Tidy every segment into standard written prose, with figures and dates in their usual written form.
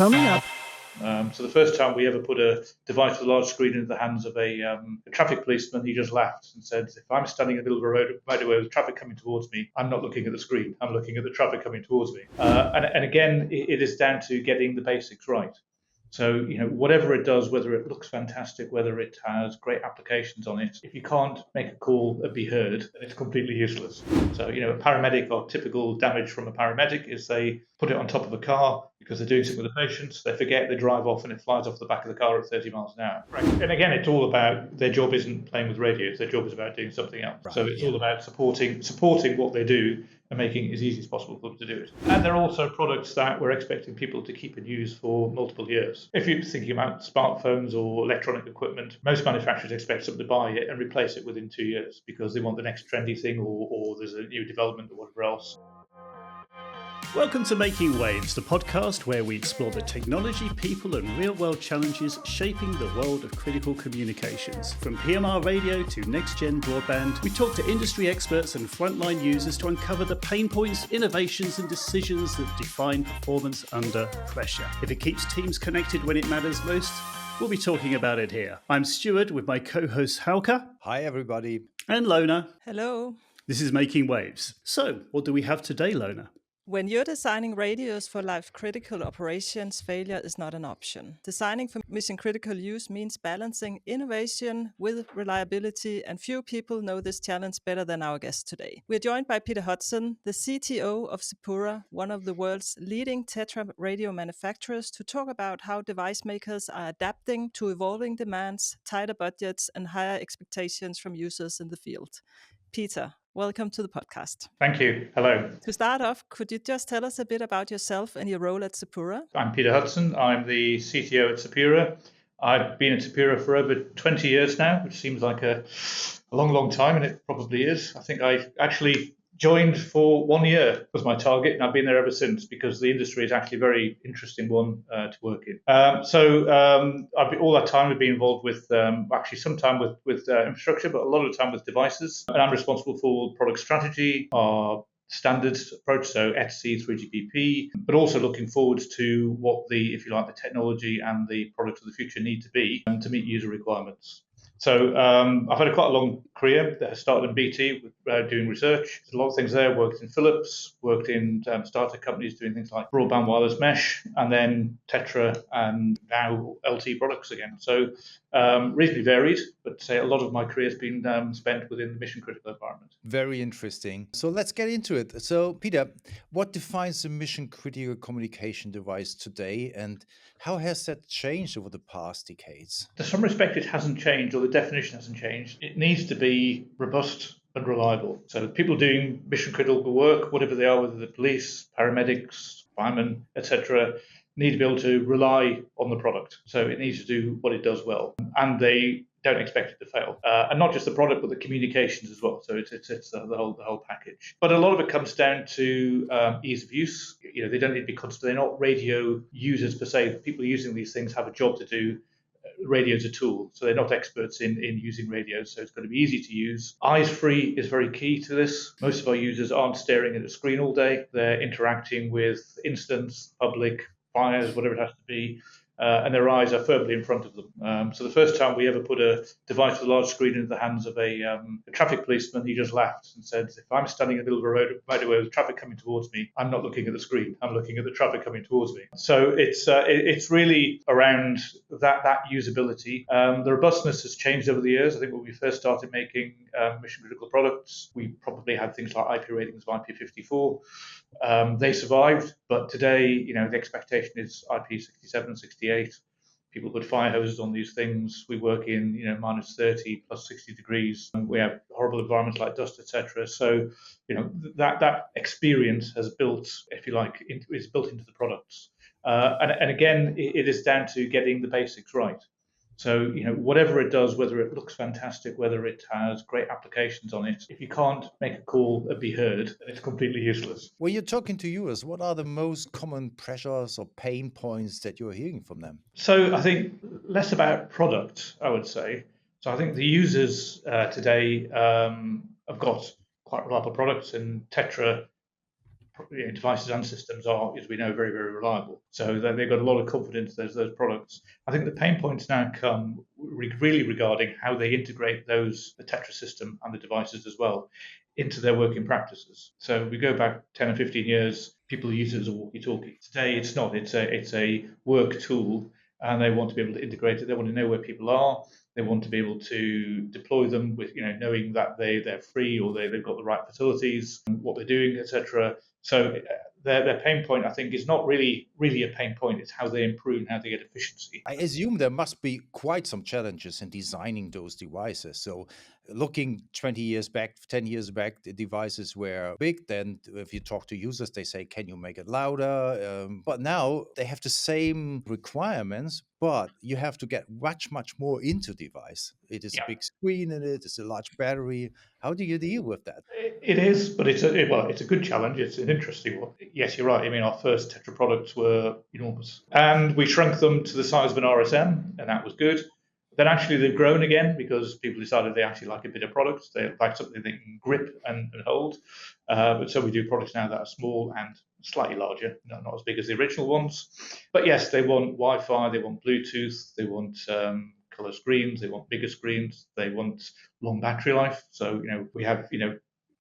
Coming up. So the first time we ever put a device with a large screen into the hands of a traffic policeman, he just laughed and said, if I'm standing in the middle of a road right away with traffic coming towards me, I'm not looking at the screen, I'm looking at the traffic coming towards me. And again, it is down to getting the basics right. So, whatever it does, whether it looks fantastic, whether it has great applications on it, if you can't make a call and be heard, then it's completely useless. So, a paramedic, or typical damage from a paramedic is they put it on top of a car because they're doing something with the patients, they forget, they drive off, and it flies off the back of the car at 30 miles an hour. Right. And again, it's all about, their job isn't playing with radios, their job is about doing something else. Right, so it's all about supporting what they do and making it as easy as possible for them to do it. And there are also products that we're expecting people to keep and use for multiple years. If you're thinking about smartphones or electronic equipment, most manufacturers expect someone to buy it and replace it within 2 years because they want the next trendy thing or there's a new development or whatever else. Welcome to Making Waves, the podcast where we explore the technology, people and real-world challenges shaping the world of critical communications. From PMR radio to next-gen broadband, we talk to industry experts and frontline users to uncover the pain points, innovations and decisions that define performance under pressure. If it keeps teams connected when it matters most, we'll be talking about it here. I'm Stuart with my co-host Hauke. Hi, everybody. And Lona. Hello. This is Making Waves. So, what do we have today, Lona? When you're designing radios for life-critical operations, failure is not an option. Designing for mission-critical use means balancing innovation with reliability, and few people know this challenge better than our guest today. We're joined by Peter Hudson, the CTO of Sepura, one of the world's leading TETRA radio manufacturers, to talk about how device makers are adapting to evolving demands, tighter budgets, and higher expectations from users in the field. Peter, welcome to the podcast. Thank you. Hello. To start off, could you just tell us a bit about yourself and your role at Sepura? I'm Peter Hudson. I'm the CTO at Sepura. I've been at Sepura for over 20 years now, which seems like a long time, and it probably is. I think I actually joined for 1 year was my target, and I've been there ever since because the industry is actually a very interesting one to work in. All that time I've been involved with, actually some time with infrastructure, but a lot of the time with devices. And I'm responsible for product strategy, our standards approach, so ETC, 3GPP, but also looking forward to what the technology and the products of the future need to be to meet user requirements. So I've had quite a long career. I started in BT doing research. There's a lot of things there. Worked in Philips, worked in startup companies doing things like broadband wireless mesh, and then TETRA, and now LT products again. So reasonably varied, but say a lot of my career has been spent within the mission critical environment. Very interesting. So let's get into it. So Peter, what defines a mission critical communication device today, and how has that changed over the past decades? To some respect, it hasn't changed, or the definition hasn't changed. It needs to be robust and reliable. So people doing mission critical work, whatever they are, whether they're police, paramedics, firemen, etc., need to be able to rely on the product. So it needs to do what it does well, and they don't expect it to fail. And not just the product, but the communications as well. So it's the whole package. But a lot of it comes down to ease of use. They don't need to be constant. They're not radio users per se. People using these things have a job to do. Radio's a tool, so they're not experts in using radios, so it's got to be easy to use. Eyes free is very key to this. Most of our users aren't staring at a screen all day. They're interacting with incidents, public, fires, whatever it has to be, and their eyes are firmly in front of them. So the first time we ever put a device with a large screen into the hands of a traffic policeman, he just laughed and said, if I'm standing in the middle of a road right away with traffic coming towards me, I'm not looking at the screen, I'm looking at the traffic coming towards me. So it's really around that usability. The robustness has changed over the years. I think when we first started making mission critical products, we probably had things like IP ratings of IP54. They survived, but today, the expectation is IP67, 68. People put fire hoses on these things. We work in, minus 30, plus 60 degrees. We have horrible environments like dust, etc. So, that experience has built, if you like, is built into the products. And again, it is down to getting the basics right. So, whatever it does, whether it looks fantastic, whether it has great applications on it, if you can't make a call and be heard, then it's completely useless. When you're talking to users, what are the most common pressures or pain points that you're hearing from them? So I think less about product, I would say. So I think the users today have got quite reliable products, and TETRA devices and systems are, as we know, very, very reliable. So they've got a lot of confidence in those products. I think the pain points now come really regarding how they integrate the TETRA system and the devices as well into their working practices. So we go back 10 or 15 years, people use it as a walkie-talkie. Today it's not. It's a work tool, and they want to be able to integrate it. They want to know where people are. They want to be able to deploy them with, knowing that they're free or they've got the right facilities, what they're doing, etc. So their pain point, I think, is not really a pain point. It's how they improve and how they get efficiency. I assume there must be quite some challenges in designing those devices. So looking 20 years back, 10 years back, the devices were big. Then if you talk to users, they say, can you make it louder? But now they have the same requirements, but you have to get much more into device. It is a big screen in it. It's a large battery. How do you deal with that? It is, but it's a good challenge. It's an interesting one. Yes, you're right. I mean, our first TETRA products were enormous, and we shrunk them to the size of an RSM, and that was good. Then actually they've grown again because people decided they actually like a bit of products. They like something they can grip and hold. But so we do products now that are small and slightly larger, not as big as the original ones. But yes, they want Wi-Fi, they want Bluetooth, they want color screens, they want bigger screens, they want long battery life. So we have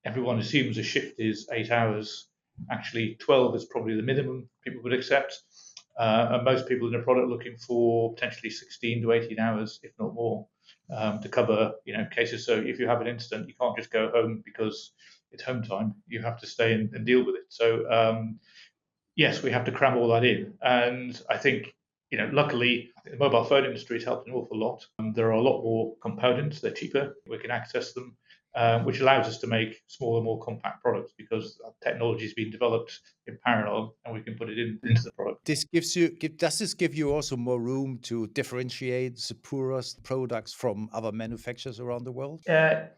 everyone assumes a shift is 8 hours. Actually, 12 is probably the minimum people would accept. And most people in a product looking for potentially 16 to 18 hours, if not more, to cover cases. So if you have an incident, you can't just go home because it's home time. You have to stay and deal with it. So yes, we have to cram all that in. And I think luckily, I think the mobile phone industry has helped an awful lot. There are a lot more components. They're cheaper. We can access them. Which allows us to make smaller, more compact products because technology is being developed in parallel, and we can put it into the product. Does this give you also more room to differentiate Sepura's products from other manufacturers around the world?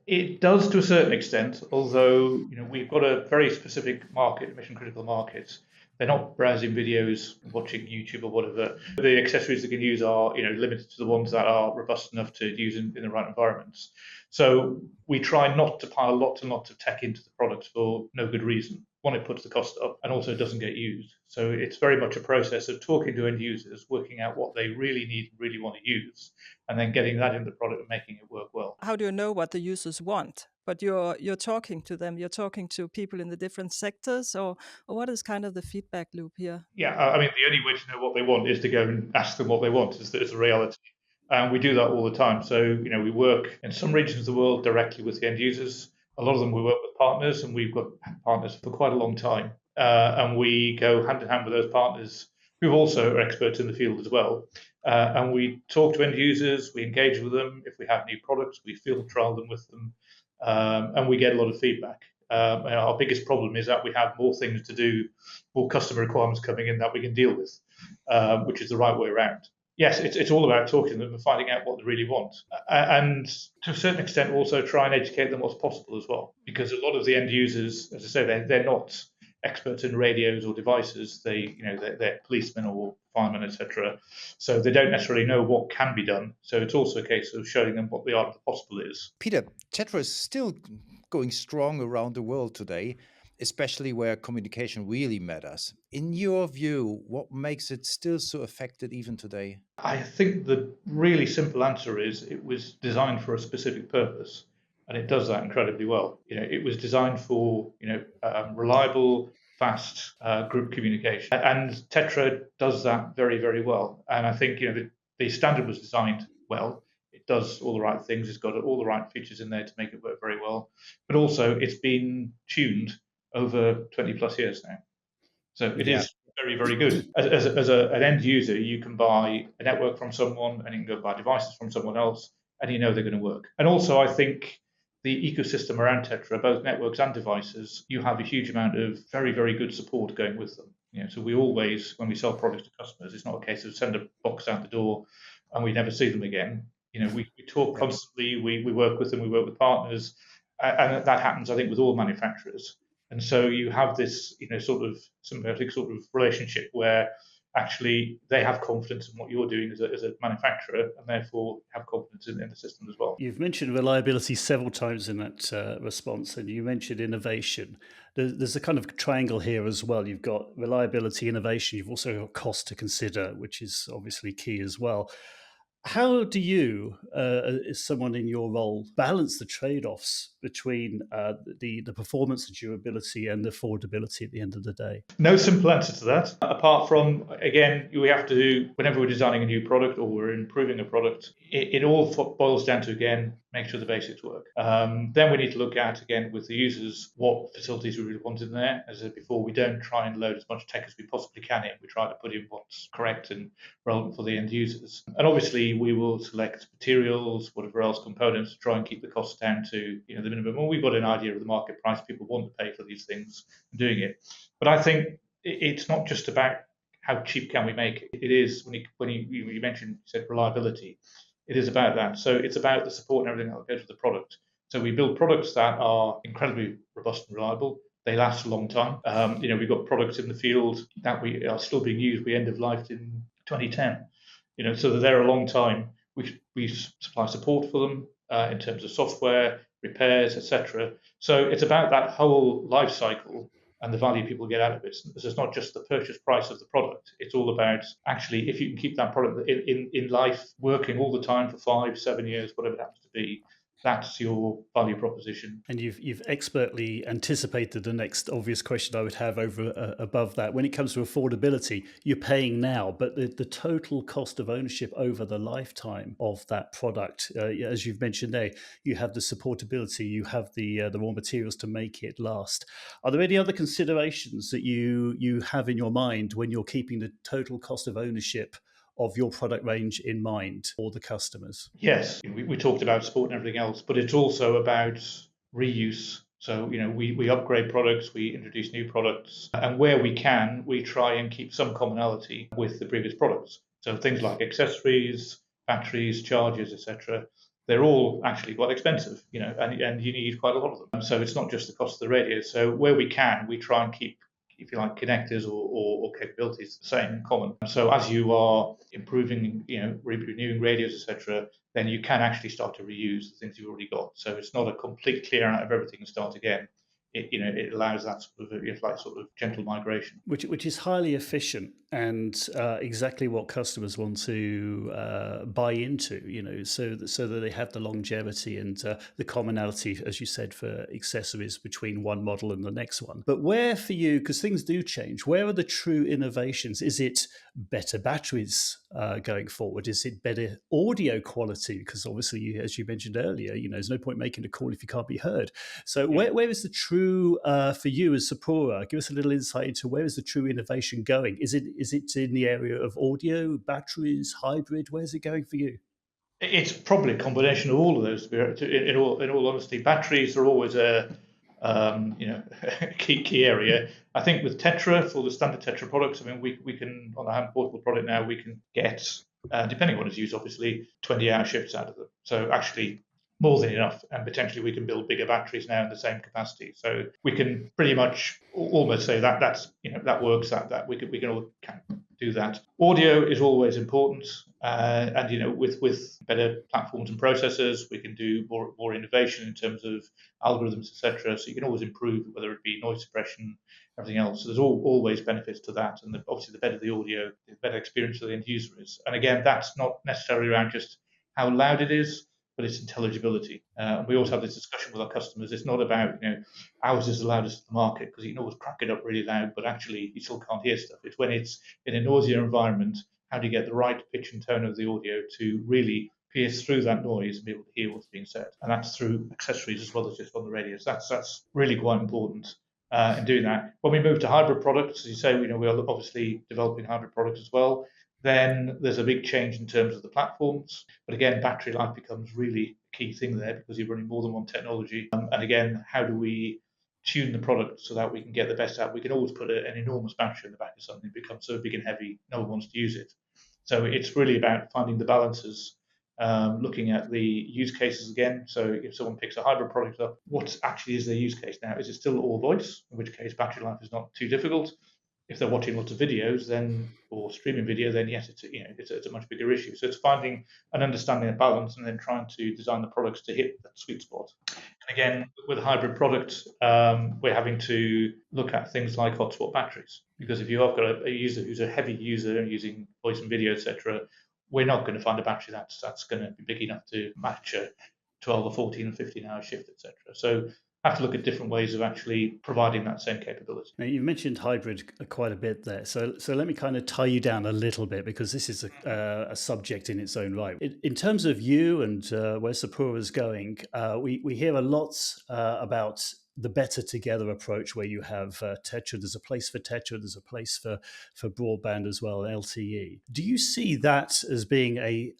It does to a certain extent, although we've got a very specific market, mission critical markets. They're not browsing videos, watching YouTube or whatever. The accessories they can use are limited to the ones that are robust enough to use in the right environments. So we try not to pile lots and lots of tech into the products for no good reason. One, it puts the cost up, and also it doesn't get used. So it's very much a process of talking to end users, working out what they really need and really want to use, and then getting that in the product and making it work well. How do you know what the users want? But you're talking to them. You're talking to people in the different sectors, or what is kind of the feedback loop here? Yeah, I mean, the only way to know what they want is to go and ask them what they want. Is the reality. And we do that all the time. So, we work in some regions of the world directly with the end users. A lot of them we work with partners, and we've got partners for quite a long time. And we go hand in hand with those partners who also are experts in the field as well. And we talk to end users, we engage with them. If we have new products, we field trial them with them. And we get a lot of feedback. Our biggest problem is that we have more things to do, more customer requirements coming in that we can deal with, which is the right way around. Yes, it's all about talking to them and finding out what they really want. And to a certain extent, also try and educate them what's possible as well. Because a lot of the end users, as I say, they're not experts in radios or devices. They're policemen or firemen, etc. So they don't necessarily know what can be done. So it's also a case of showing them what the art of the possible is. Peter, TETRA is still going strong around the world today, especially where communication really matters. In your view, what makes it still so effective even today? I think the really simple answer is it was designed for a specific purpose, and it does that incredibly well. It was designed for reliable, fast group communication, and TETRA does that very, very well. And I think the standard was designed well. It does all the right things. It's got all the right features in there to make it work very well. But also, it's been tuned over 20 plus years now. So it is very, very good. As an end user, you can buy a network from someone and you can go buy devices from someone else and they're going to work. And also, I think the ecosystem around TETRA, both networks and devices, you have a huge amount of very, very good support going with them. So we always, when we sell products to customers, it's not a case of send a box out the door and we never see them again. We talk constantly, we work with them, we work with partners, and that happens, I think, with all manufacturers. And so you have this, sort of symbiotic sort of relationship where actually they have confidence in what you're doing as a manufacturer, and therefore have confidence in the system as well. You've mentioned reliability several times in that response, and you mentioned innovation. There's a kind of triangle here as well. You've got reliability, innovation. You've also got cost to consider, which is obviously key as well. How do you, as someone in your role, balance the trade-offs between the performance, the durability, and the affordability at the end of the day? No simple answer to that, apart from, again, we have to do, whenever we're designing a new product or we're improving a product, it all boils down to, again, make sure the basics work. Then we need to look at, again, with the users, what facilities we really want in there. As I said before, we don't try and load as much tech as we possibly can in. We try to put in what's correct and relevant for the end users. And obviously, we will select materials, whatever else, components, to try and keep the costs down to the minimum. Well, we've got an idea of the market price people want to pay for these things and doing it. But I think it's not just about how cheap can we make it. It is, when you mentioned, you said reliability, it is about that. So it's about the support and everything that goes with the product. So we build products that are incredibly robust and reliable. They last a long time. We've got products in the field that we are still being used. We end of life in 2010. So they're there a long time. We supply support for them in terms of software, repairs, etc. So it's about that whole life cycle and the value people get out of it. This is not just the purchase price of the product. It's all about, actually, if you can keep that product in life working all the time for 5, 7 years, whatever it happens to be, that's your value proposition. And you've expertly anticipated the next obvious question I would have above that. When it comes to affordability, you're paying now, but the total cost of ownership over the lifetime of that product, as you've mentioned there, you have the supportability, you have the raw materials to make it last. Are there any other considerations that you have in your mind when you're keeping the total cost of ownership of your product range in mind for the customers? Yes, we talked about support and everything else, but it's also about reuse. So, we upgrade products, we introduce new products, and where we can, we try and keep some commonality with the previous products. So things like accessories, batteries, chargers, etc. They're all actually quite expensive, and you need quite a lot of them. So it's not just the cost of the radio. So where we can, we try and keep, if you like, connectors or capabilities the same in common. So as you are improving, renewing radios, etc., then you can actually start to reuse the things you've already got. So it's not a complete clear out of everything and start again. It allows that sort of gentle migration, which is highly efficient and exactly what customers want to buy into. So that they have the longevity and the commonality, as you said, for accessories between one model and the next one. But where for you, because things do change, where are the true innovations? Is it better batteries going forward? Is it better audio quality? Because obviously, as you mentioned earlier, there's no point making a call if you can't be heard. So where is the true for you as Sepura? Give us a little insight into where is the true innovation going? Is it in the area of audio, batteries, hybrid? Where's it going for you? It's probably a combination of all of those. In all honesty, batteries are always a key area. I think with TETRA, for the standard TETRA products, we can, on a hand portable product now, we can get, depending on its use, obviously, 20-hour shifts out of them. So actually, more than enough, and potentially we can build bigger batteries now in the same capacity. So we can pretty much almost say that that works. That we can all do that. Audio is always important, and with better platforms and processors, we can do more innovation in terms of algorithms, etc. So you can always improve, whether it be noise suppression, everything else. So there's always benefits to that, and obviously the better the audio, the better experience for the end user is. And again, that's not necessarily around just how loud it is, but it's intelligibility. We always have this discussion with our customers. It's not about, ours is the loudest in the market, because you can always crack it up really loud, but actually you still can't hear stuff. It's when it's in a noisier environment, how do you get the right pitch and tone of the audio to really pierce through that noise and be able to hear what's being said? And that's through accessories as well as just on the radios. That's really quite important in doing that. When we move to hybrid products, as you say, we are obviously developing hybrid products as well. Then there's a big change in terms of the platforms. But again, battery life becomes really a key thing there, because you're running more than one technology. And again, how do we tune the product so that we can get the best out? We can always put an enormous battery in the back of something, it becomes so big and heavy, no one wants to use it. So it's really about finding the balances, looking at the use cases again. So if someone picks a hybrid product up, what actually is their use case now? Is it still all voice, in which case battery life is not too difficult? If they're watching lots of videos, then or streaming video, then yes, it's a much bigger issue. So it's finding and understanding the balance, and then trying to design the products to hit that sweet spot. And again, with a hybrid product, we're having to look at things like hotspot batteries, because if you have got a user who's a heavy user using voice and video, etc., we're not going to find a battery that's going to be big enough to match a 12 or 14 or 15-hour shift, etc. So have to look at different ways of actually providing that same capability. Now, you mentioned hybrid quite a bit there. So let me kind of tie you down a little bit, because this is a subject in its own right. In terms of you and where Sepura is going, we hear a lot about the better together approach, where you have TETRA. There's a place for TETRA. There's a place for broadband as well, LTE. Do you see that as being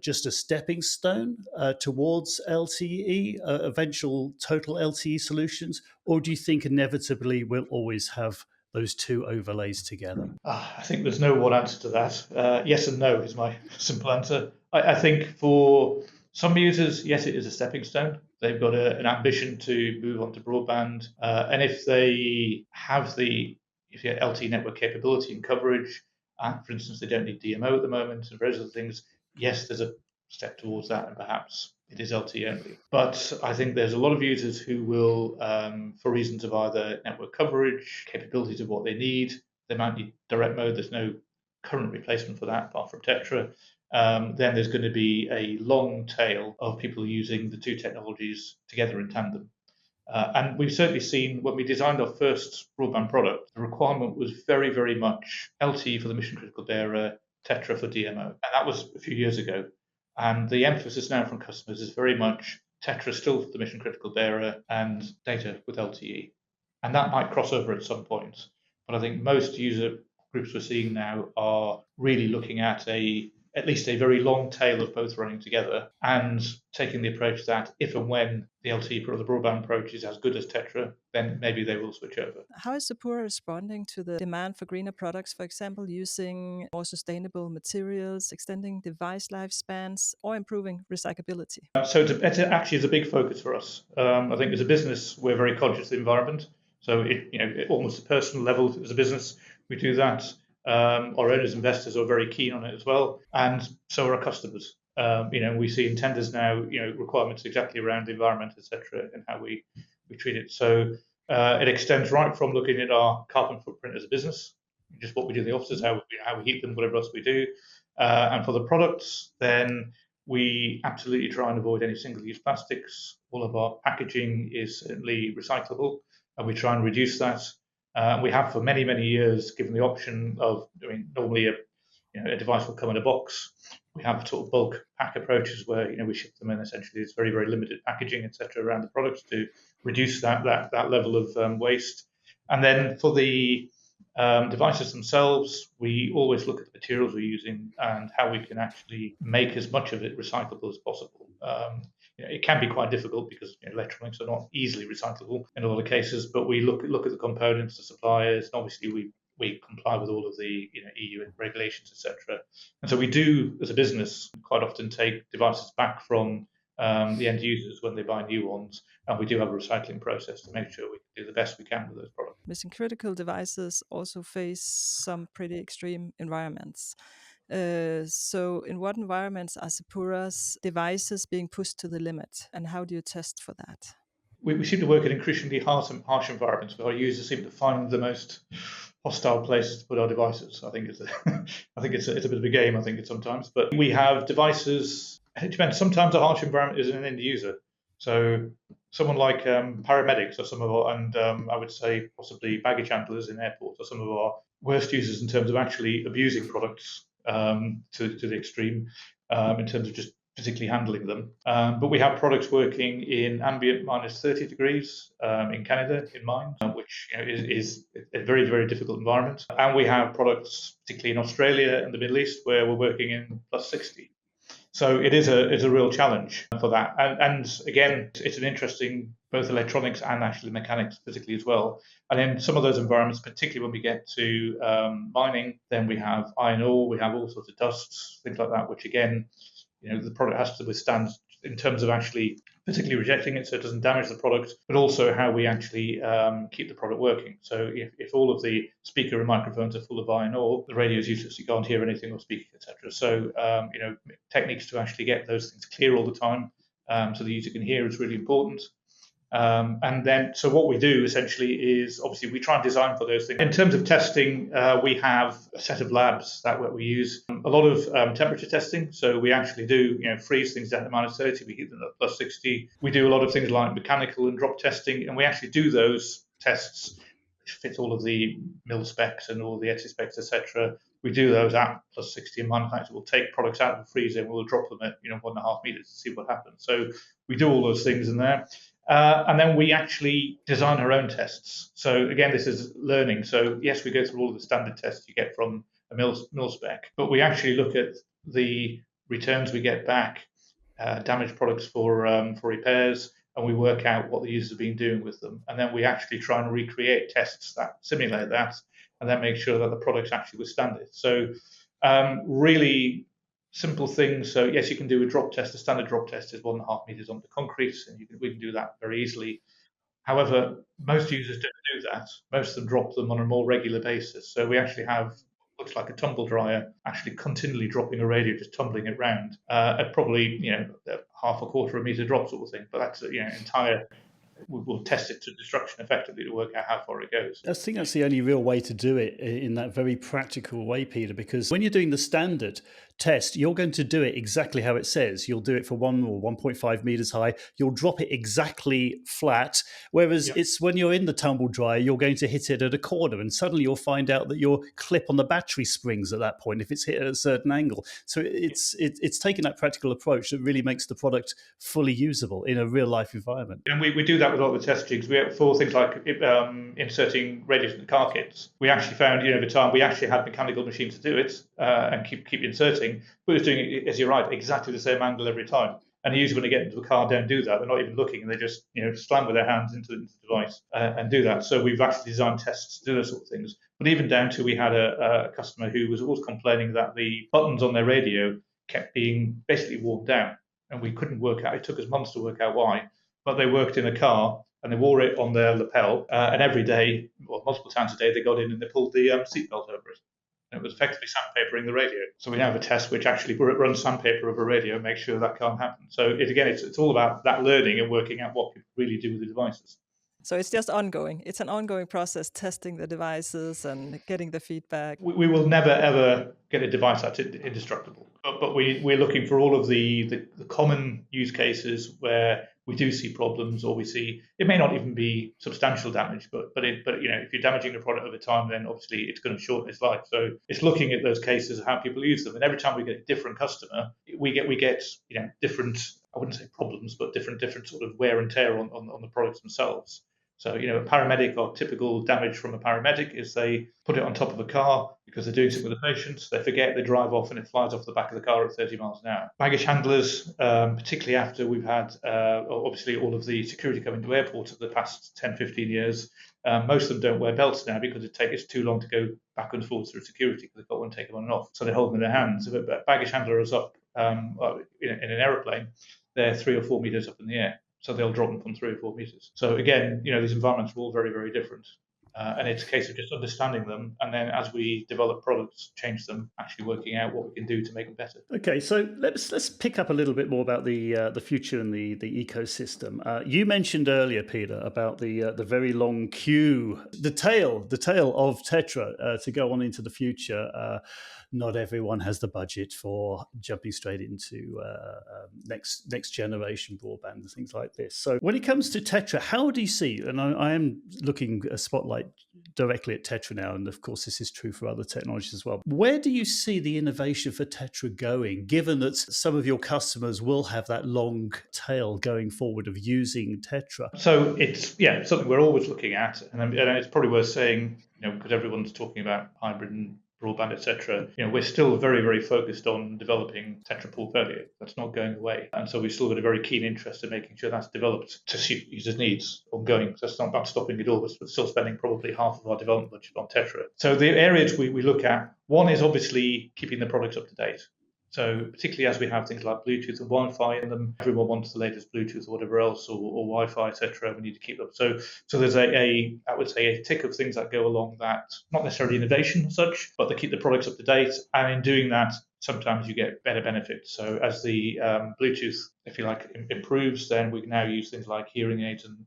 just a stepping stone towards LTE, eventual total LTE solutions, or do you think inevitably we'll always have those two overlays together? I think there's no one answer to that. Yes and no is my simple answer. I think for some users, yes, it is a stepping stone. They've got an ambition to move on to broadband, and if they have if you have LTE network capability and coverage, for instance, they don't need DMO at the moment and various other things, yes, there's a step towards that, and perhaps it is LTE only. But I think there's a lot of users who will, for reasons of either network coverage, capabilities of what they need, they might need direct mode. There's no current replacement for that apart from TETRA. Then there's going to be a long tail of people using the two technologies together in tandem. And we've certainly seen when we designed our first broadband product, the requirement was very, very much LTE for the mission critical bearer, TETRA for DMO. And that was a few years ago. And the emphasis now from customers is very much TETRA still for the mission critical bearer and data with LTE. And that might cross over at some point. But I think most user groups we're seeing now are really looking at at least a very long tail of both running together, and taking the approach that if and when the LTE or the broadband approach is as good as TETRA, then maybe they will switch over. How is Sepura responding to the demand for greener products, for example, using more sustainable materials, extending device lifespans, or improving recyclability? So it actually is a big focus for us. I think as a business, we're very conscious of the environment. So almost a personal level as a business, we do that. Our owners, investors are very keen on it as well, and so are our customers. We see in tenders now, requirements exactly around the environment, etc., and how we treat it. So it extends right from looking at our carbon footprint as a business, just what we do in the offices, how we heat them, whatever else we do, and for the products, then we absolutely try and avoid any single-use plastics. All of our packaging is certainly recyclable, and we try and reduce that. We have for many, many years given the option of, normally a device will come in a box. We have sort of bulk pack approaches where we ship them in. Essentially, it's very, very limited packaging, etc., around the products to reduce that level of waste. And then for the devices themselves, we always look at the materials we're using and how we can actually make as much of it recyclable as possible. It can be quite difficult because electronics are not easily recyclable in a lot of cases, but we look at the components, the suppliers, and obviously we comply with all of the EU regulations, etc. And so we do, as a business, quite often take devices back from the end users when they buy new ones, and we do have a recycling process to make sure we do the best we can with those products. Mission critical devices also face some pretty extreme environments. So in what environments are Sepura's devices being pushed to the limit, and how do you test for that? We seem to work in increasingly harsh environments where our users seem to find the most hostile places to put our devices. I think it's a bit of a game. I think it's sometimes, but we have devices. It depends. Sometimes a harsh environment is an end user. So someone like paramedics or some of our, and I would say possibly baggage handlers in airports are some of our worst users in terms of actually abusing products to the extreme in terms of just physically handling them. But we have products working in ambient minus 30 degrees in Canada, in mines, which is a very, very difficult environment. And we have products, particularly in Australia and the Middle East, where we're working in plus 60. So it is a real challenge for that. And again, it's an interesting, both electronics and actually mechanics physically as well. And in some of those environments, particularly when we get to mining, then we have iron ore, we have all sorts of dusts, things like that, which again, the product has to withstand in terms of actually physically rejecting it so it doesn't damage the product, but also how we actually keep the product working. So if all of the speaker and microphones are full of iron ore, the radio is useless. You can't hear anything or speak, etc. So techniques to actually get those things clear all the time, so the user can hear, is really important. And then, so what we do essentially is, obviously, we try and design for those things. In terms of testing, we have a set of labs that we use. A lot of temperature testing. So we actually do, freeze things down to -30. We heat them at +60. We do a lot of things like mechanical and drop testing, and we actually do those tests, which fit all of the mil specs and all the ETI specs, etc. We do those at +60 in manufacture. We'll take products out of the freezer and we'll drop them at 1.5 meters to see what happens. So we do all those things in there. And then we actually design our own tests. So again, this is learning. So yes, we go through all of the standard tests you get from a mil spec, but we actually look at the returns we get back, damaged products for repairs, and we work out what the users have been doing with them. And then we actually try and recreate tests that simulate that, and then make sure that the products actually withstand it. So really simple things. So yes, you can do a drop test. A standard drop test is 1.5 meters onto concrete, and we can do that very easily. However, most users don't do that. Most of them drop them on a more regular basis. So we actually have looks like a tumble dryer actually continually dropping a radio, just tumbling it round at probably half a quarter of a meter drop sort of thing. But that's entire. We'll test it to destruction effectively to work out how far it goes. I think that's the only real way to do it in that very practical way, Peter, because when you're doing the standard test, you're going to do it exactly how it says. You'll do it for 1 or 1.5 meters high. You'll drop it exactly flat. Whereas it's when you're in the tumble dryer, you're going to hit it at a corner, and suddenly you'll find out that your clip on the battery springs at that point if it's hit at a certain angle. So it's taking that practical approach that really makes the product fully usable in a real life environment. And we do that with all the test jigs. We have for things like inserting radios in the car kits. We actually found, over time, we actually had mechanical machines to do it and keep inserting. But it's doing it, as you're right, exactly the same angle every time. And the user, when they get into a car, don't do that. They're not even looking, and they just slam with their hands into the device and do that. So we've actually designed tests to do those sort of things. But even down to, we had a customer who was always complaining that the buttons on their radio kept being basically worn down, and we couldn't work out. It took us months to work out why. But they worked in a car and they wore it on their lapel, and every day, or multiple times a day, they got in and they pulled the seatbelt over it. And it was effectively sandpapering the radio. So we have a test which actually runs sandpaper over a radio and makes sure that can't happen. So it's all about that learning and working out what people really do with the devices. So it's just ongoing. It's an ongoing process, testing the devices and getting the feedback. We will never, ever get a device that's indestructible. But we're looking for all of the common use cases where we do see problems, or we see it may not even be substantial damage, but if you're damaging the product over time, then obviously it's going to shorten its life. So it's looking at those cases of how people use them, and every time we get a different customer, we get different, I wouldn't say problems, but different sort of wear and tear on the products themselves. So, a paramedic, or typical damage from a paramedic is they put it on top of a car because they're doing something with the patients. They forget, they drive off, and it flies off the back of the car at 30 miles an hour. Baggage handlers, particularly after we've had, obviously, all of the security coming to airports over the past 10, 15 years, most of them don't wear belts now because it's too long to go back and forth through security because they've got one to take them on and off. So they hold them in their hands. If a baggage handler is up in an aeroplane, they're 3 or 4 meters up in the air. So they'll drop them from 3 or 4 meters. So again, these environments are all very, very different. And it's a case of just understanding them. And then as we develop products, change them, actually working out what we can do to make them better. Okay, so let's pick up a little bit more about the future and the ecosystem. You mentioned earlier, Peter, about the very long queue, the tail of TETRA to go on into the future. Not everyone has the budget for jumping straight into next generation broadband and things like this. So when it comes to TETRA, how do you see, and I am looking a spotlight directly at TETRA now, and of course this is true for other technologies as well. Where do you see the innovation for TETRA going, given that some of your customers will have that long tail going forward of using TETRA? So it's something we're always looking at, and it's probably worth saying, because everyone's talking about hybrid and broadband, etc. We're still very, very focused on developing TETRA portfolio. That's not going away, and so we've still got a very keen interest in making sure that's developed to suit users' needs ongoing. So it's not stopping at all. We're still spending probably half of our development budget on TETRA. So the areas we look at, one is obviously keeping the products up to date. So particularly as we have things like Bluetooth and Wi-Fi in them, everyone wants the latest Bluetooth or whatever else, or Wi-Fi, etc. We need to keep up. So there's I would say a tick of things that go along that, not necessarily innovation as such, but they keep the products up to date. And in doing that, sometimes you get better benefits. So as the Bluetooth, if you like, improves, then we can now use things like hearing aids and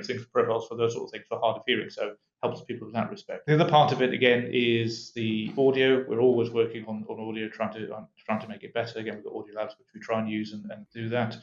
things profiles for those sort of things for hard of hearing. So helps people in that respect. The other part of it again is the audio. We're always working on audio, trying to make it better. Again, we've got audio labs which we try and use and do that.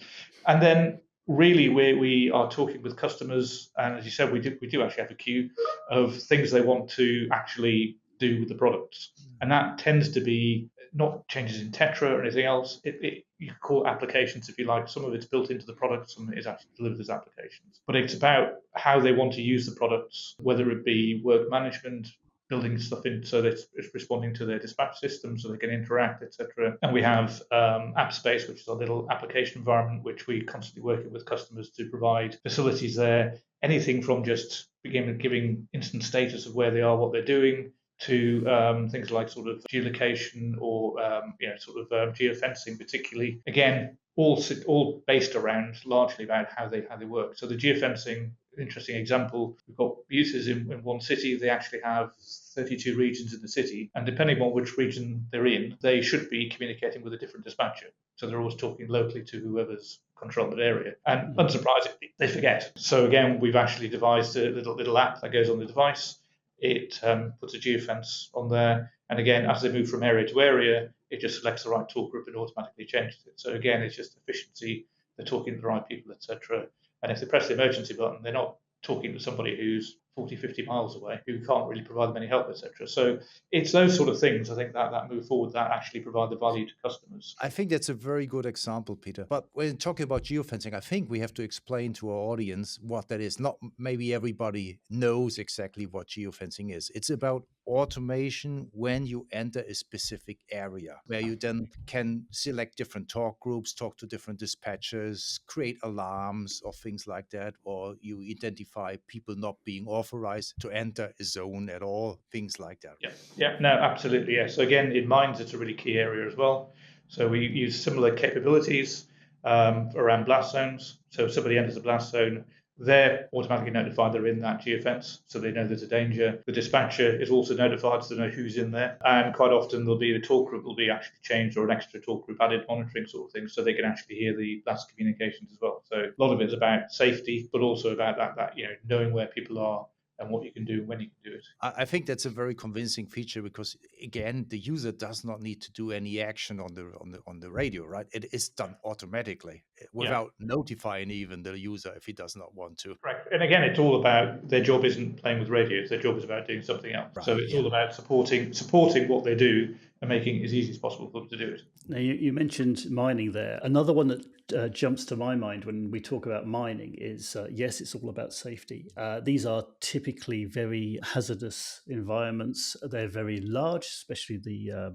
And then really we are talking with customers, and as you said, we do actually have a queue of things they want to actually do with the products, and that tends to be not changes in TETRA or anything else. You could call it applications if you like. Some of it's built into the product, some of it is actually delivered as applications. But it's about how they want to use the products, whether it be work management, building stuff in so that it's responding to their dispatch system so they can interact, etc. And we have AppSpace, which is a little application environment which we constantly working with customers to provide facilities there. Anything from just giving instant status of where they are, what they're doing, to things like sort of geolocation or geofencing, particularly. Again, all based around largely about how they work. So the geofencing, interesting example, we've got users in one city. They actually have 32 regions in the city, and depending on which region they're in, they should be communicating with a different dispatcher. So they're always talking locally to whoever's control that area. And unsurprisingly, they forget. So again, we've actually devised a little app that goes on the device. It puts a geofence on there, and again, as they move from area to area, it just selects the right tool group and automatically changes it. So again, it's just efficiency. They're talking to the right people, etc. And if they press the emergency button, they're not talking to somebody who's 40, 50 miles away, who can't really provide them any help, etc. So it's those sort of things, I think, that move forward that actually provide the value to customers. I think that's a very good example, Peter. But when talking about geofencing, I think we have to explain to our audience what that is. Not maybe everybody knows exactly what geofencing is. It's about automation when you enter a specific area where you then can select different talk groups, talk to different dispatchers, create alarms or things like that, or you identify people not being authorized to enter a zone at all, things like that. Yeah, no, absolutely, yes. So again, in mines, it's a really key area as well. So we use similar capabilities around blast zones. So if somebody enters a blast zone, they're automatically notified they're in that geofence, so they know there's a danger. The dispatcher is also notified, so they know who's in there. And quite often there'll be the talk group will be actually changed or an extra talk group added, monitoring sort of thing, so they can actually hear the blast communications as well. So a lot of it is about safety, but also about that knowing where people are and what you can do when you can do it. I think that's a very convincing feature because, again, the user does not need to do any action on the radio, right? It is done automatically without notifying even the user if he does not want to. Right. And again, it's all about their job isn't playing with radios. Their job is about doing something else. Right, so it's all about supporting what they do and making it as easy as possible for them to do it. Now, you mentioned mining there. Another one that jumps to my mind when we talk about mining is, yes, it's all about safety. These are typically very hazardous environments. They're very large, especially the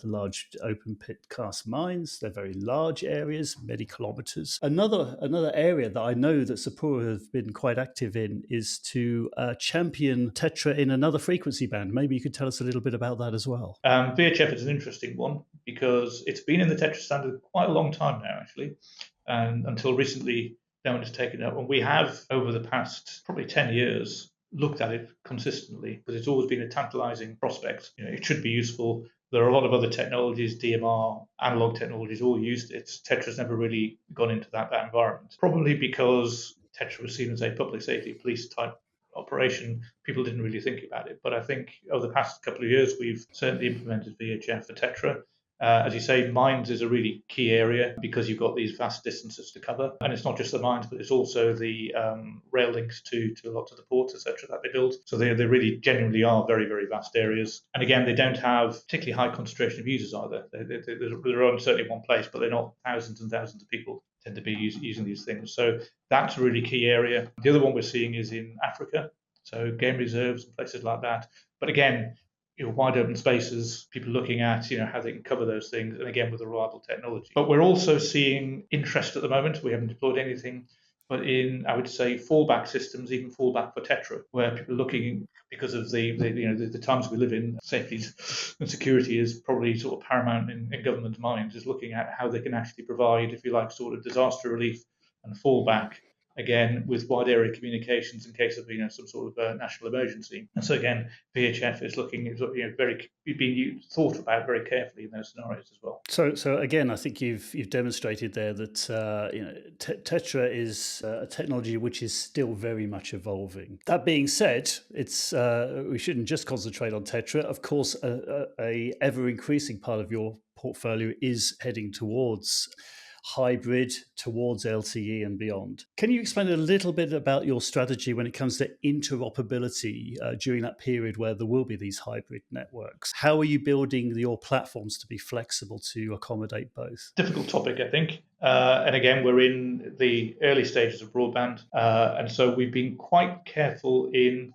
large open pit cast mines. They're very large areas, many kilometers. Another area that I know that Sepura have been quite active in is to champion TETRA in another frequency band. Maybe you could tell us a little bit about that as well. VHF is an interesting one because it's been in the TETRA standard quite a long time now, actually, and until recently, no one has taken it up. And we have, over the past probably 10 years, looked at it consistently because it's always been a tantalizing prospect. It should be useful. There are a lot of other technologies, DMR, analog technologies, all used it. TETRA's never really gone into that environment, probably because TETRA was seen as a public safety police type operation. People didn't really think about it. But I think over the past couple of years, we've certainly implemented VHF for TETRA. As you say, mines is a really key area because you've got these vast distances to cover. And it's not just the mines, but it's also the rail links to a lot of the ports, etc., that they build. So they really genuinely are very, very vast areas. And again, they don't have particularly high concentration of users either. They're on certainly one place, but they're not thousands and thousands of people tend to be using these things. So that's a really key area. The other one we're seeing is in Africa, so game reserves and places like that. But again, wide open spaces, people looking at how they can cover those things, and again with a reliable technology. But we're also seeing interest at the moment. We haven't deployed anything but in, I would say, fallback systems, even fallback for TETRA, where people are looking, because of the times we live in, safety and security is probably sort of paramount in government minds, is looking at how they can actually provide, if you like, sort of disaster relief and fallback, again, with wide area communications in case of some sort of national emergency. And so again, VHF is looking very being thought about very carefully in those scenarios as well. So again, I think you've demonstrated there that TETRA is a technology which is still very much evolving. That being said, it's we shouldn't just concentrate on TETRA. Of course, a ever increasing part of your portfolio is heading towards hybrid, towards LTE and beyond. Can you explain a little bit about your strategy when it comes to interoperability during that period where there will be these hybrid networks? How are you building your platforms to be flexible to accommodate both? Difficult topic, I think. And again, we're in the early stages of broadband. And so we've been quite careful in,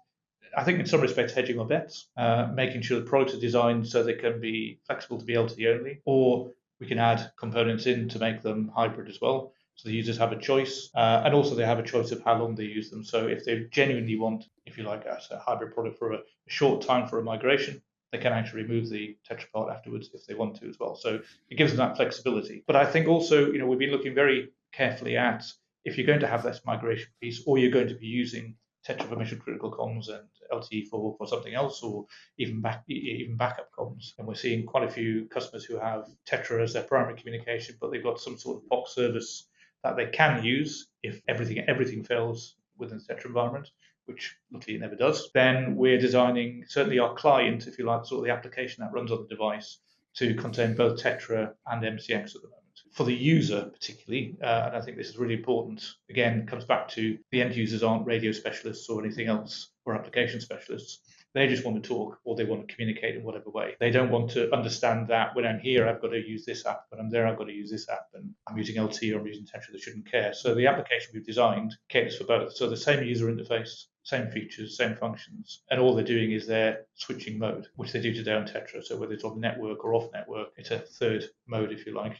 I think in some respects, hedging our bets, making sure the products are designed so they can be flexible to be LTE only, or we can add components in to make them hybrid as well. So the users have a choice, and also they have a choice of how long they use them. So if they genuinely want, if you like, a hybrid product for a short time for a migration, they can actually remove the TETRA part afterwards if they want to as well. So it gives them that flexibility. But I think also, we've been looking very carefully at, if you're going to have this migration piece, or you're going to be using TETRA for mission critical comms and LTE for something else, or even backup comms. And we're seeing quite a few customers who have TETRA as their primary communication, but they've got some sort of POC service that they can use if everything fails within the TETRA environment, which luckily it never does. Then we're designing certainly our client, if you like, sort of the application that runs on the device, to contain both TETRA and MCX at the moment. For the user particularly, and I think this is really important, again, comes back to the end users aren't radio specialists or anything else, or application specialists. They just want to talk, or they want to communicate in whatever way. They don't want to understand that when I'm here, I've got to use this app. When I'm there, I've got to use this app. And I'm using LTE or I'm using TETRA, they shouldn't care. So the application we've designed caters for both. So the same user interface, same features, same functions. And all they're doing is they're switching mode, which they do today on TETRA. So whether it's on network or off network, it's a third mode, if you like.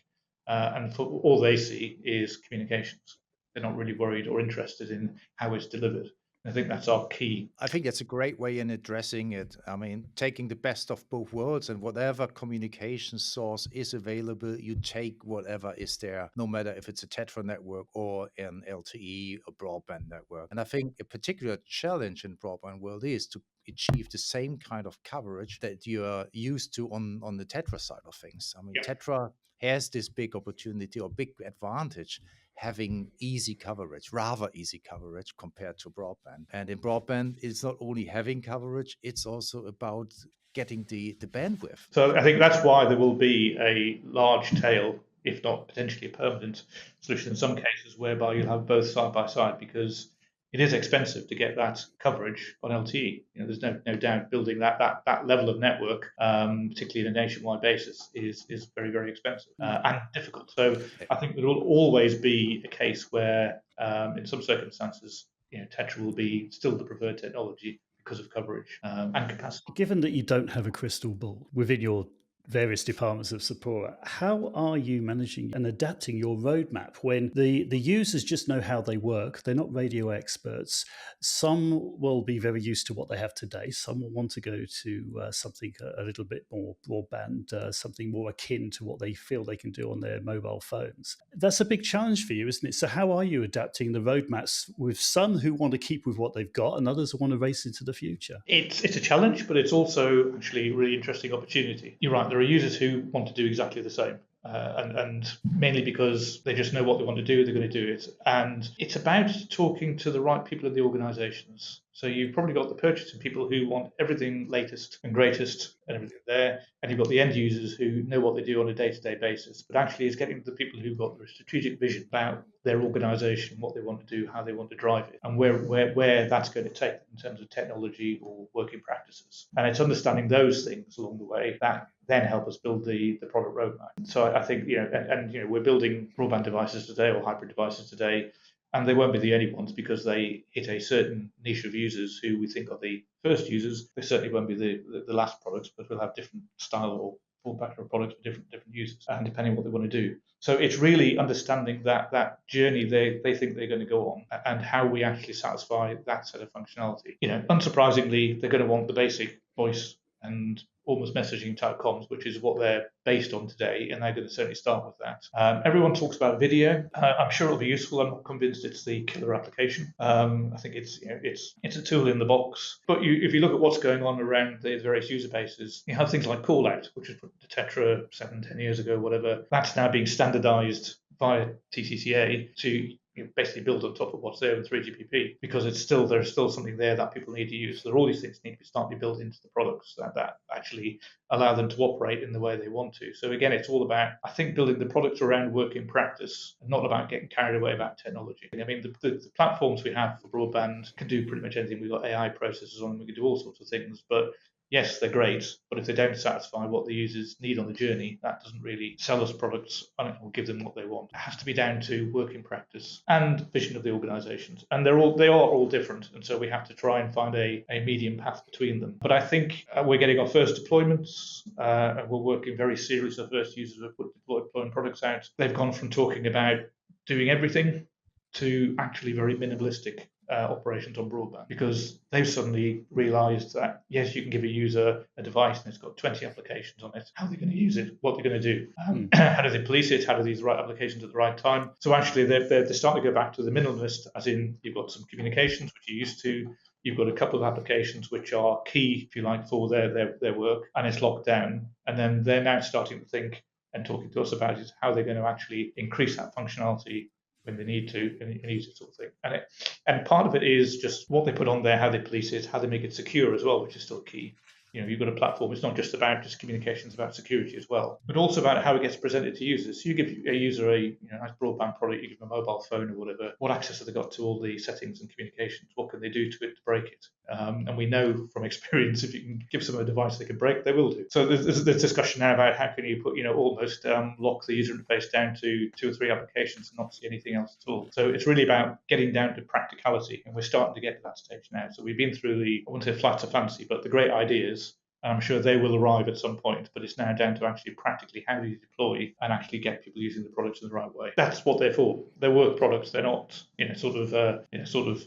And for all they see is communications. They're not really worried or interested in how it's delivered. I think that's our key. I think that's a great way in addressing it. I mean, taking the best of both worlds, and whatever communication source is available, you take whatever is there, no matter if it's a TETRA network or an LTE or broadband network. And I think a particular challenge in broadband world is to achieve the same kind of coverage that you're used to on the TETRA side of things. I mean, Yeah. TETRA has this big opportunity or big advantage having easy coverage, rather easy coverage compared to broadband. And in broadband, it's not only having coverage, it's also about getting the bandwidth. So I think that's why there will be a large tail, if not potentially a permanent solution in some cases, whereby you'll have both side by side, because it is expensive to get that coverage on LTE. There's no doubt building that level of network, particularly in a nationwide basis, is very, very expensive and difficult. So I think there will always be a case where, in some circumstances, TETRA will be still the preferred technology because of coverage and capacity. Given that you don't have a crystal ball within your various departments of Sepura, how are you managing and adapting your roadmap when the users just know how they work? They're not radio experts. Some will be very used to what they have today. Some will want to go to something a little bit more broadband, something more akin to what they feel they can do on their mobile phones. That's a big challenge for you, isn't it? So how are you adapting the roadmaps with some who want to keep with what they've got and others who want to race into the future? It's a challenge, but it's also actually a really interesting opportunity. You're right, there are users who want to do exactly the same. And mainly because they just know what they want to do, they're going to do it. And it's about talking to the right people in the organizations. So you've probably got the purchasing people who want everything latest and greatest and everything there. And you've got the end users who know what they do on a day-to-day basis. But actually it's getting to the people who've got the strategic vision about their organization, what they want to do, how they want to drive it, and where that's going to take them in terms of technology or working practices. And it's understanding those things along the way that then help us build the product roadmap. So I think, we're building broadband devices today or hybrid devices today, and they won't be the only ones because they hit a certain niche of users who we think are the first users. They certainly won't be the last products, but we'll have different style or form factor of products for different users, and depending on what they want to do. So it's really understanding that journey they think they're going to go on, and how we actually satisfy that set of functionality. Unsurprisingly, they're going to want the basic voice and almost messaging type comms, which is what they're based on today, and they're going to certainly start with that. Everyone talks about video. I'm sure it'll be useful. I'm not convinced it's the killer application. I think it's a tool in the box. But if you look at what's going on around the various user bases, you have things like call out, which was put to TETRA 7-10 years ago, whatever. That's now being standardized via TCCA to basically build on top of what's there in 3GPP, because there's still something there that people need to use. So all these things need to start to be built into the products that actually allow them to operate in the way they want to. So again, it's all about, I think, building the products around working practice, and not about getting carried away about technology. I mean, the platforms we have for broadband can do pretty much anything. We've got AI processors on them, we can do all sorts of things, but yes, they're great, but if they don't satisfy what the users need on the journey, that doesn't really sell us products or give them what they want. It has to be down to working practice and vision of the organizations. And they are all different. And so we have to try and find a medium path between them. But I think we're getting our first deployments, and we're working very seriously. Our first users have deploying products out. They've gone from talking about doing everything to actually very minimalistic operations on broadband, because they've suddenly realized that, yes, you can give a user a device and it's got 20 applications on it. How are they going to use it? What are they going to do? How do they police it? How do they use the right applications at the right time? So actually, they're starting to go back to the minimalist, as in you've got some communications, which you're used to. You've got a couple of applications which are key, if you like, for their work, and it's locked down. And then they're now starting to think and talking to us about is how they're going to actually increase that functionality when they need to, and use it sort of thing. And part of it is just what they put on there, how they police it, how they make it secure as well, which is still key. You've got a platform. It's not just about communications, about security as well, but also about how it gets presented to users. So you give a user a nice broadband product, you give them a mobile phone or whatever. What access have they got to all the settings and communications? What can they do to it to break it? And we know from experience, if you can give someone a device they can break, they will do. So there's discussion now about how can you put, almost lock the user interface down to 2 or 3 applications and not see anything else at all. So it's really about getting down to practicality, and we're starting to get to that stage now. So we've been through I wouldn't say flights of fancy, but the great ideas. And I'm sure they will arrive at some point, but it's now down to actually practically how do you deploy and actually get people using the products in the right way. That's what they're for. They're work products. They're not, sort of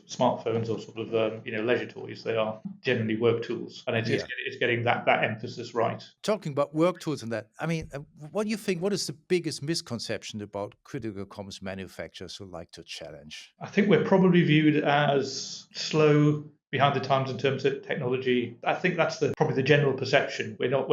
smartphones or sort of, leisure toys. They are generally work tools, and it's getting that emphasis right. Talking about work tools and that, I mean, what do you think? What is the biggest misconception about critical comms manufacturers who like to challenge? I think we're probably viewed as slow, behind the times in terms of technology. I think that's probably the general perception. We're not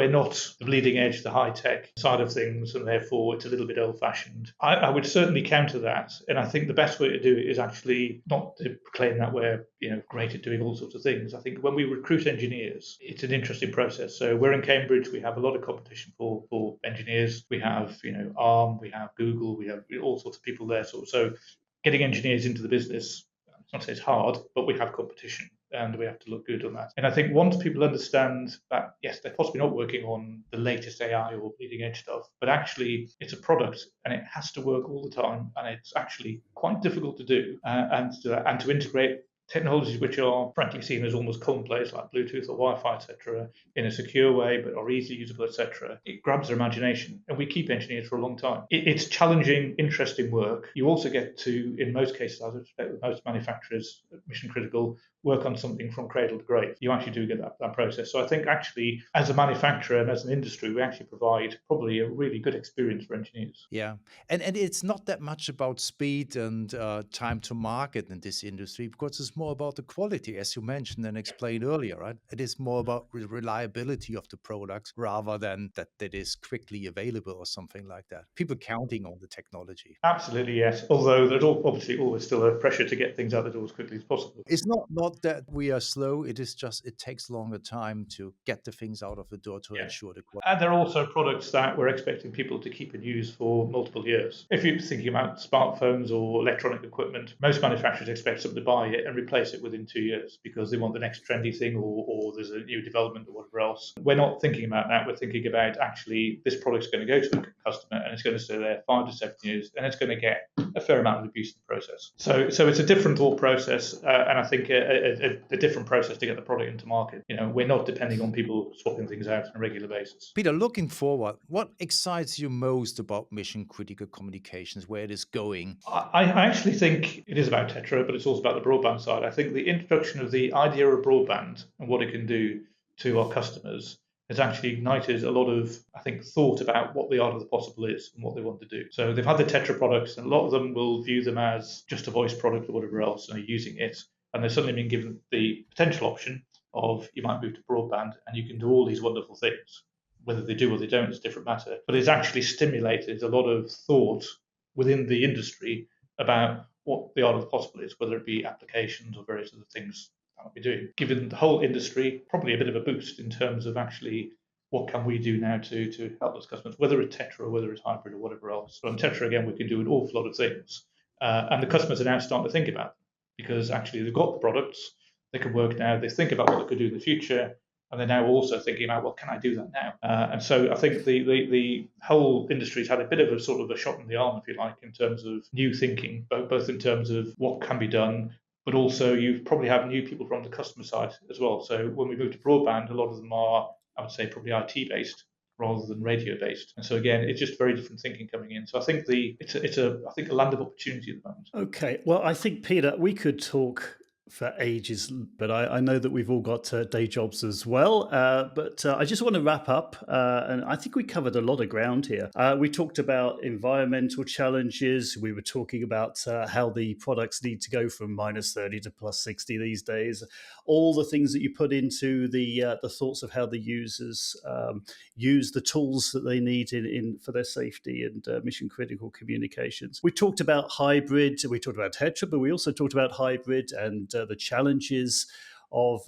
the bleeding edge, the high tech side of things, and therefore it's a little bit old fashioned. I would certainly counter that, and I think the best way to do it is actually not to claim that we're great at doing all sorts of things. I think when we recruit engineers, it's an interesting process. So we're in Cambridge. We have a lot of competition for engineers. We have ARM, we have Google, we have all sorts of people there. So getting engineers into the business, I'm not saying it's hard, but we have competition, and we have to look good on that. And I think once people understand that, yes, they're possibly not working on the latest AI or bleeding edge stuff, but actually it's a product and it has to work all the time, and it's actually quite difficult to do, and to integrate technologies which are frankly seen as almost commonplace, like Bluetooth or Wi-Fi, etc., in a secure way but are easily usable, etc. It grabs their imagination, and we keep engineers for a long time. It's challenging, interesting work. You also get to, in most cases, I would expect with most manufacturers, mission critical, work on something from cradle to grave. You actually do get that process. So I think actually, as a manufacturer and as an industry, we actually provide probably a really good experience for engineers. Yeah, and it's not that much about speed and time to market in this industry, because it's more about the quality, as you mentioned and explained earlier, right? It is more about reliability of the product rather than that it is quickly available or something like that. People counting on the technology. Absolutely, yes. Although there's obviously always still a pressure to get things out the door as quickly as possible. It's not that we are slow. It is just it takes longer time to get the things out of the door to ensure the quality. And there are also products that we're expecting people to keep and use for multiple years. If you're thinking about smartphones or electronic equipment, most manufacturers expect someone to buy it and replace it within 2 years because they want the next trendy thing or there's a new development or whatever else. We're not thinking about that. We're thinking about actually this product's going to go to a customer and it's going to stay there 5 to 7 years and it's going to get a fair amount of abuse in the process. So it's a different thought process and I think a different process to get the product into market. We're not depending on people swapping things out on a regular basis. Peter, looking forward, what excites you most about mission critical communications, where it is going? I actually think it is about TETRA, but it's also about the broadband side. I think the introduction of the idea of broadband and what it can do to our customers has actually ignited a lot of, I think, thought about what the art of the possible is and what they want to do. So they've had the TETRA products, and a lot of them will view them as just a voice product or whatever else, and are using it. And they've suddenly been given the potential option of you might move to broadband and you can do all these wonderful things. Whether they do or they don't is a different matter. But it's actually stimulated a lot of thought within the industry about what the art of the possible is, whether it be applications or various other things that might be doing. Given the whole industry, probably a bit of a boost in terms of actually what can we do now to help those customers, whether it's TETRA or whether it's hybrid or whatever else. But on TETRA, again, we can do an awful lot of things. And the customers are now starting to think about them because actually they've got the products, they can work now, they think about what they could do in the future, and they're now also thinking about, well, can I do that now? And so I think the whole industry's had a bit of a sort of a shot in the arm, if you like, in terms of new thinking, both in terms of what can be done, but also you probably have new people from the customer side as well. So when we move to broadband, a lot of them are, I would say, probably IT-based rather than radio-based. And so again, it's just very different thinking coming in. So I think it's a land of opportunity at the moment. Okay, well, I think, Peter, we could talk for ages, but I know that we've all got day jobs as well. But I just want to wrap up, and I think we covered a lot of ground here. We talked about environmental challenges. We were talking about how the products need to go from -30 to +60 these days. All the things that you put into the thoughts of how the users use the tools that they need in for their safety and mission critical communications. We talked about hybrid. We talked about TETRA, but we also talked about hybrid and the challenges of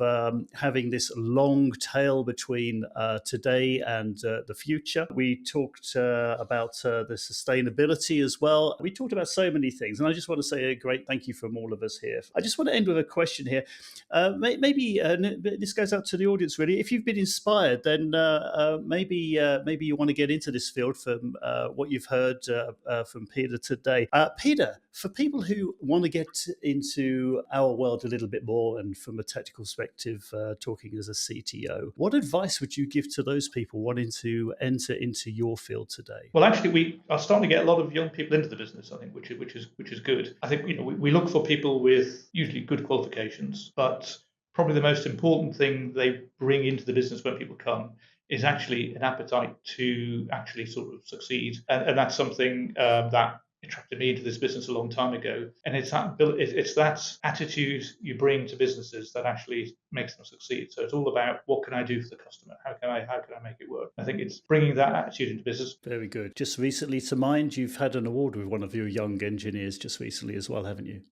having this long tail between today and the future. We talked about the sustainability as well. We talked about so many things, and I just want to say a great thank you from all of us here. I just want to end with a question here. Maybe this goes out to the audience, really. If you've been inspired, then maybe you want to get into this field from what you've heard from Peter today. Peter, for people who want to get into our world a little bit more and from a technical perspective, talking as a CTO, what advice would you give to those people wanting to enter into your field today? Well, actually, we are starting to get a lot of young people into the business, I think, which is good. I think we look for people with usually good qualifications, but probably the most important thing they bring into the business when people come is actually an appetite to actually sort of succeed, and that's something that attracted me into this business a long time ago. And it's that attitude you bring to businesses that actually makes them succeed. So it's all about what can I do for the customer? How can I make it work? I think it's bringing that attitude into business. Very good. Just recently to mind, you've had an award with one of your young engineers just recently as well, haven't you?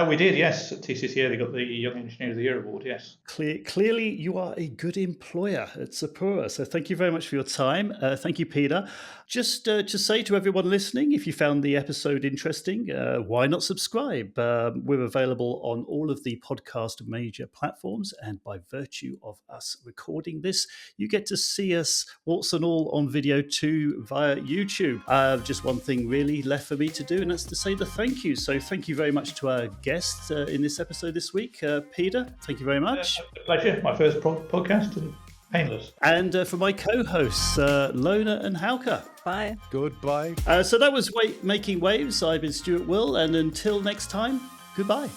We did, yes. At TCCA, they got the Young Engineer of the Year award, yes. Clearly, you are a good employer at Sepura. So thank you very much for your time. Thank you, Peter. Just to say to everyone listening, if you found the episode interesting, why not subscribe? We're available on all of the podcast major platforms. And by virtue of us recording this, you get to see us, warts and all, on video too via YouTube. Just one thing really left for me to do, and that's to say the thank you. So thank you very much to our guest in this episode this week. Peter, thank you very much. Pleasure. My first podcast and painless. And for my co-hosts, Lona and Hauke. Bye. Goodbye. So that was Making Waves. I've been Stuart Will, and until next time, goodbye.